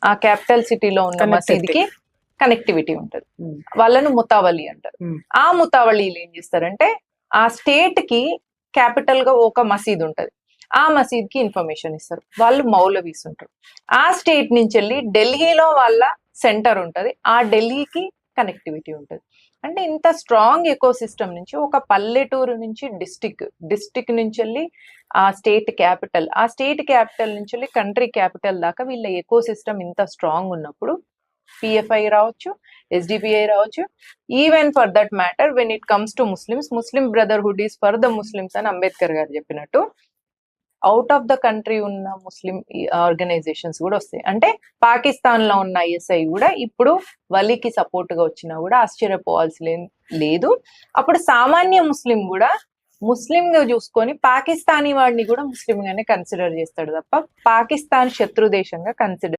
ఆ క్యాపిటల్ సిటీలో ఉన్న మసీద్కి కనెక్టివిటీ ఉంటది. వాళ్ళను ముతావలి అంటారు. ఆ ముతావలీలు ఏం చేస్తారంటే ఆ స్టేట్ కి క్యాపిటల్ గా ఒక మసీద్ ఉంటది, ఆ మసీద్ కి ఇన్ఫర్మేషన్ ఇస్తారు. వాళ్ళు మౌలవీస్ ఉంటారు. ఆ స్టేట్ నుంచి వెళ్ళి ఢిల్లీలో వాళ్ళ సెంటర్ ఉంటది, ఆ ఢిల్లీకి కనెక్టివిటీ ఉంటది. అంటే ఇంత స్ట్రాంగ్ ఎకో సిస్టమ్ నుంచి ఒక పల్లెటూరు నుంచి డిస్టిక్ నుంచి వెళ్ళి ఆ స్టేట్ క్యాపిటల్, ఆ స్టేట్ క్యాపిటల్ నుంచి వెళ్ళి కంట్రీ క్యాపిటల్ దాకా వీళ్ళ ఎకో సిస్టమ్ ఇంత స్ట్రాంగ్ ఉన్నప్పుడు పిఎఫ్ఐ రావచ్చు, ఎస్డిపిఐ రావచ్చు, even for that matter when it comes to Muslims, Muslim Brotherhood is for the Muslims అని అంబేద్కర్ గారు చెప్పినట్టు అవుట్ ఆఫ్ ద కంట్రీ ఉన్న ముస్లిం ఆర్గనైజేషన్స్ కూడా వస్తాయి. అంటే పాకిస్తాన్ లో ఉన్న ఐఎస్ఐ కూడా ఇప్పుడు వలీకి సపోర్ట్ గా వచ్చినా కూడా ఆశ్చర్యపోవాల్సి లేదు. అప్పుడు సామాన్య ముస్లిం కూడా ముస్లిం గా చూసుకొని పాకిస్తానీ వాడిని కూడా ముస్లిం గానే కన్సిడర్ చేస్తాడు తప్ప పాకిస్తాన్ శత్రు దేశంగా కన్సిడర్